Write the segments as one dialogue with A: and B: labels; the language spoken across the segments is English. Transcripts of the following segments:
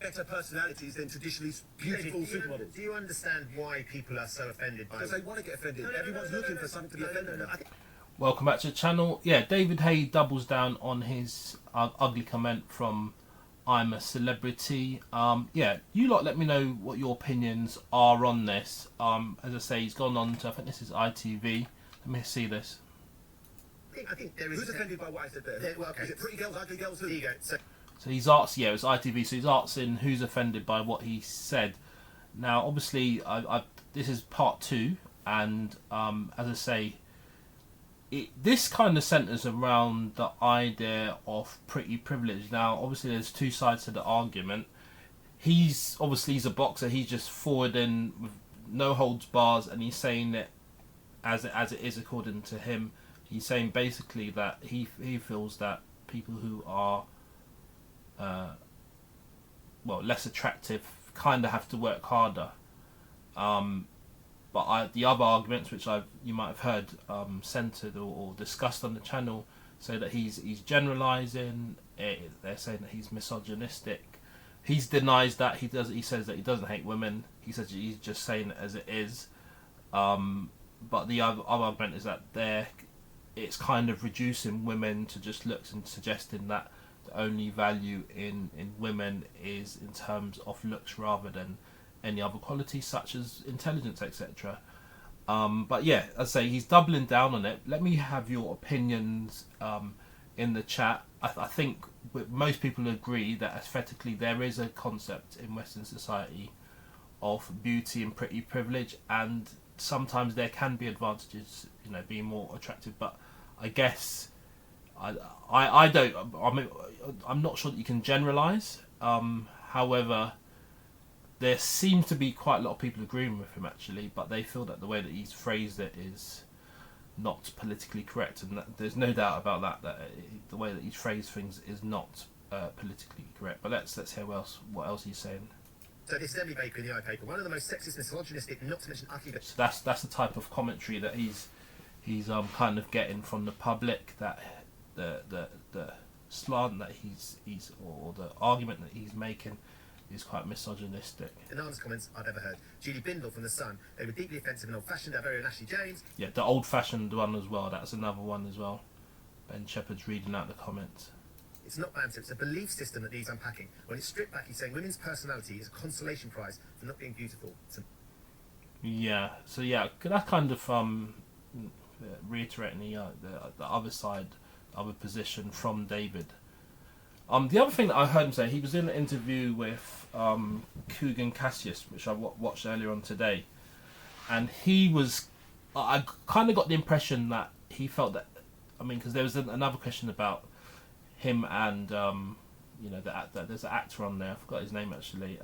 A: better personalities than traditionally beautiful supermodels.
B: Do you understand why people are so offended by it?
A: Because they want to get offended. Everyone's looking for something to be offended about.
C: Welcome back to the channel. Yeah, David HAYE doubles down on his ugly comment from I'm a Celebrity. Yeah, you lot let me know what your opinions are on this. As I say, he's gone on to, I think this is ITV. Let me see this.
B: I think there is...
A: Who's offended by what I said there?
B: Well, okay.
A: Is it pretty girls, ugly girls?
B: There you go.
C: So he's asked, yeah, it was ITV, so he's asking who's offended by what he said. Now, obviously, this is part 2, and as I say, this kind of centres around the idea of pretty privilege. Now, obviously, there's two sides to the argument. He's a boxer. He's just forwarding with no holds bars, and he's saying it as it is according to him. He's saying basically that he feels that people who are less attractive kind of have to work harder. But the other arguments, which you might have heard centred or discussed on the channel, say that he's generalising. They're saying that he's misogynistic. He denies that. He says that he doesn't hate women. He says he's just saying it as it is. But the other argument is that it's kind of reducing women to just looks and suggesting that the only value in women is in terms of looks rather than any other qualities such as intelligence, etc. But yeah, as I say, he's doubling down on it. Let me have your opinions in the chat. I think most people agree that aesthetically there is a concept in Western society of beauty and pretty privilege, and sometimes there can be advantages, being more attractive. But I guess I'm not sure that you can generalise. However, there seems to be quite a lot of people agreeing with him actually, but they feel that the way that he's phrased it is not politically correct, and there's no doubt about that. The way that he's phrased things is not politically correct. But let's hear what else he's saying.
B: So this is Emily Baker in the paper, one of the most sexist, misogynistic, not to mention utterly...
C: So that's the type of commentary that he's kind of getting from the public, that the slant that he's or the argument that he's making is quite misogynistic.
B: The nicest comments I've ever heard. Julie Bindle from The Sun. They were deeply offensive and old-fashioned. Our very own Ashley James.
C: Yeah, the old-fashioned one as well. That's another one as well. Ben Shepherd's reading out the comments.
B: It's not banter, it's a belief system that needs unpacking. When it's stripped back, he's saying women's personality is a consolation prize for not being beautiful.
C: Yeah, so yeah, that kind of reiterating the other side, the other position from David. The other thing that I heard him say, he was in an interview with Kugan Cassius, which I watched earlier on today, and I kind of got the impression that he felt that, because there was another question about him and there's an actor on there, I forgot his name actually,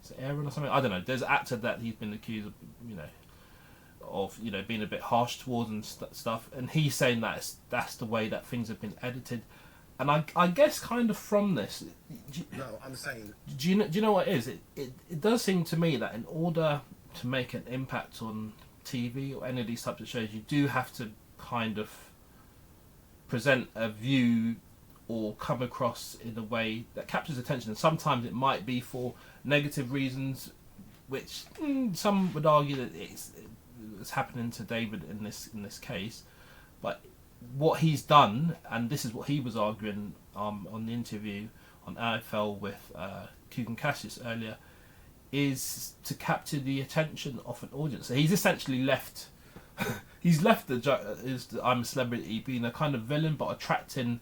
C: is it Aaron or something, I don't know, there's an actor that he's been accused of being a bit harsh towards and stuff, and he's saying that's the way that things have been edited. And I guess kind of from this,
A: No, I'm saying...
C: Do you know what it is? It does seem to me that in order to make an impact on TV or any of these types of shows, you do have to kind of present a view or come across in a way that captures attention. And sometimes it might be for negative reasons, which some would argue that it's happening to David in this case. But what he's done, and this is what he was arguing on the interview on AFL with Kugan Cassius earlier, is to capture the attention of an audience. So he's essentially left the I'm a Celebrity being a kind of villain, but attracting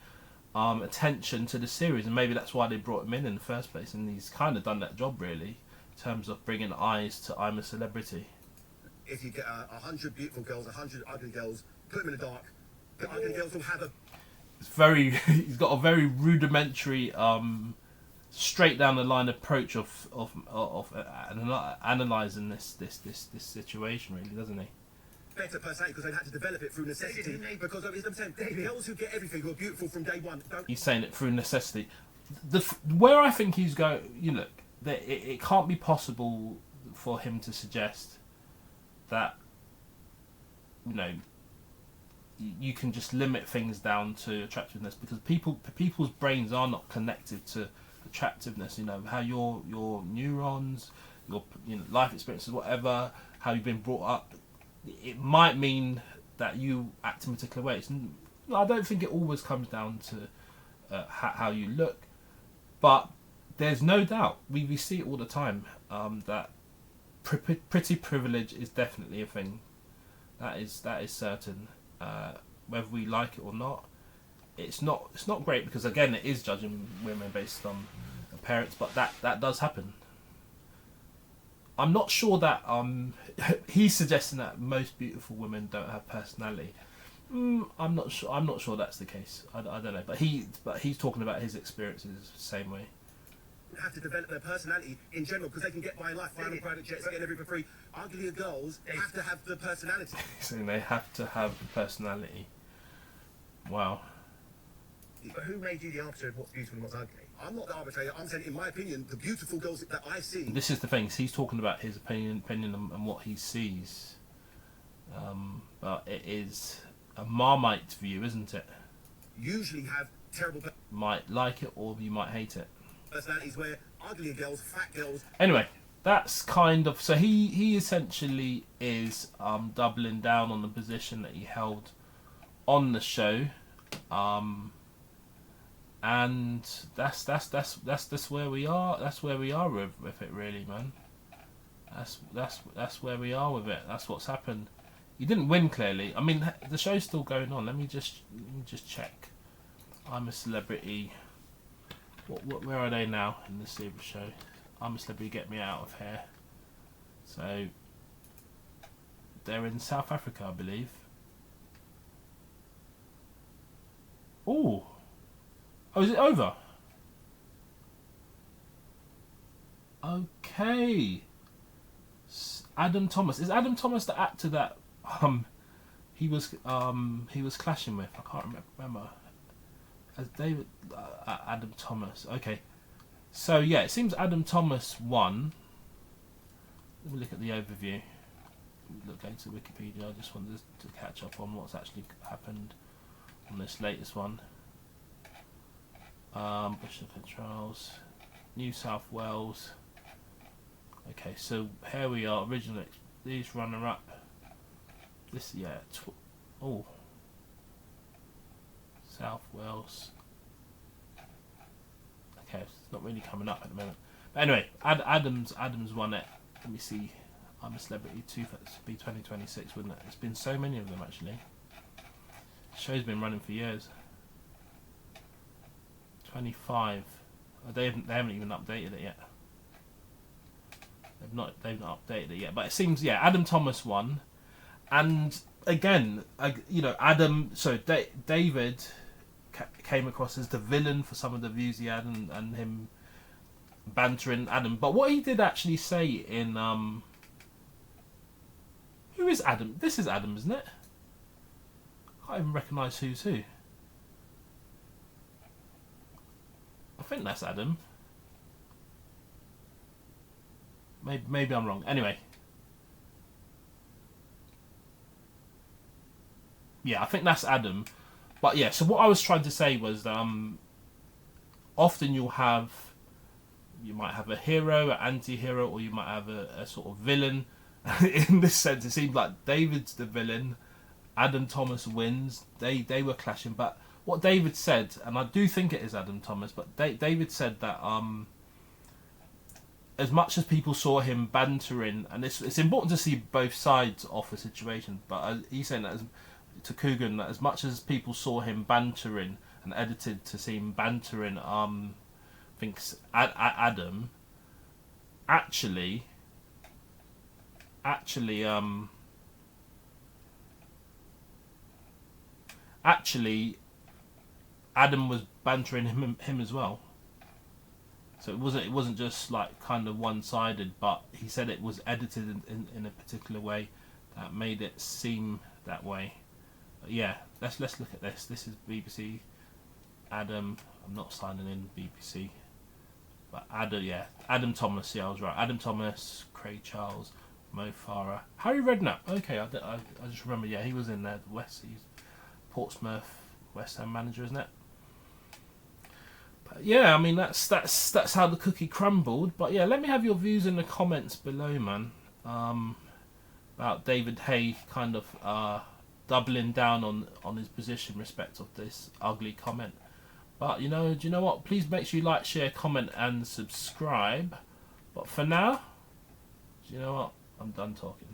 C: attention to the series, and maybe that's why they brought him in the first place. And he's kind of done that job really, in terms of bringing eyes to I'm a Celebrity.
A: If you get 100 beautiful girls, 100 ugly girls, put them in the dark. The ugly girls will have a...
C: He's got a very rudimentary, straight down the line approach of analysing this situation, really, doesn't he?
A: Better personality because they've had to develop it through necessity. Because of his girls who get everything, who are beautiful from day one.
C: He's saying it through necessity. Where I think he's going, it can't be possible for him to suggest that, you can just limit things down to attractiveness, because people's brains are not connected to the attractiveness. How your neurons, your life experiences, whatever, how you've been brought up. It might mean that you act in particular ways. I don't think it always comes down to how you look, but there's no doubt we see it all the time that pretty privilege is definitely a thing. That is certain. Whether we like it or not, it's not great, because again it is judging women based on appearance, but that does happen. I'm not sure that he's suggesting that most beautiful women don't have personality. I'm not sure that's the case. I don't know, but he's talking about his experiences the same way.
A: Have to develop their personality in general, because they can get by in life, flying on private jets, getting everything for free. Uglier girls have to have the personality.
C: So they have to have personality. Wow.
B: But who made you the arbiter of what's beautiful and what's ugly?
A: I'm not the arbitrator. I'm saying, in my opinion, the beautiful girls that I see.
C: This is the thing. He's talking about his opinion and what he sees. But it is a Marmite view, isn't it?
A: Usually have terrible
C: Might like it or you might hate it.
A: personalities, where uglier girls, fat girls.
C: Anyway, that's kind of, so he essentially is doubling down on the position that he held on the show, and that's where we are. That's where we are with it, really, man. That's where we are with it. That's what's happened. He didn't win, clearly. I mean, the show's still going on. Let me just check. I'm a Celebrity. Where are they now in the Super Show? I'm a Celebrity, get me out of here. So they're in South Africa, I believe. Oh, is it over? Okay. Adam Thomas, is Adam Thomas the actor that he was clashing with? I can't remember. As David Adam Thomas. Okay, so yeah, it seems Adam Thomas won. Let me look at the overview. Look into Wikipedia. I just wanted to catch up on what's actually happened on this latest one. Bishop and Charles, New South Wales. Okay, so here we are. Original, these runner up. This South Wales. Okay, it's not really coming up at the moment. But anyway, Adams won it. Let me see. I'm a Celebrity 2026, wouldn't it? It's been so many of them, actually. The show's been running for years. 25. They haven't even updated it yet. They've not updated it yet. But it seems, yeah, Adam Thomas won. And again, Adam. So David came across as the villain for some of the views he had, and him bantering Adam. But what he did actually say in who is Adam? This is Adam, isn't it? I can't even recognise who's who. I think that's Adam. Maybe I'm wrong. Anyway. Yeah, I think that's Adam. But yeah, so what I was trying to say was often you might have a hero, an anti-hero, or you might have a sort of villain. In this sense, it seems like David's the villain. Adam Thomas wins. They were clashing. But what David said, and I do think it is Adam Thomas, but David said that as much as people saw him bantering, and it's important to see both sides of the situation, but he's saying that to Coogan, that as much as people saw him bantering and edited to see him bantering thinks Adam actually Adam was bantering him as well. So it wasn't just like kind of one-sided, but he said it was edited in a particular way that made it seem that way. But yeah, let's look at this. This is BBC. Adam, I'm not signing in BBC, but Adam Thomas. Yeah, I was right. Adam Thomas, Craig Charles, Mo Farah, Harry Redknapp. Okay, I just remember. Yeah, he was in there. He's Portsmouth West Ham manager, isn't it? But yeah, I mean that's how the cookie crumbled. But yeah, let me have your views in the comments below, man. About David Hay kind of doubling down on his position in respect of this ugly comment. But do you know what? Please make sure you like, share, comment, and subscribe. But for now, do you know what? I'm done talking.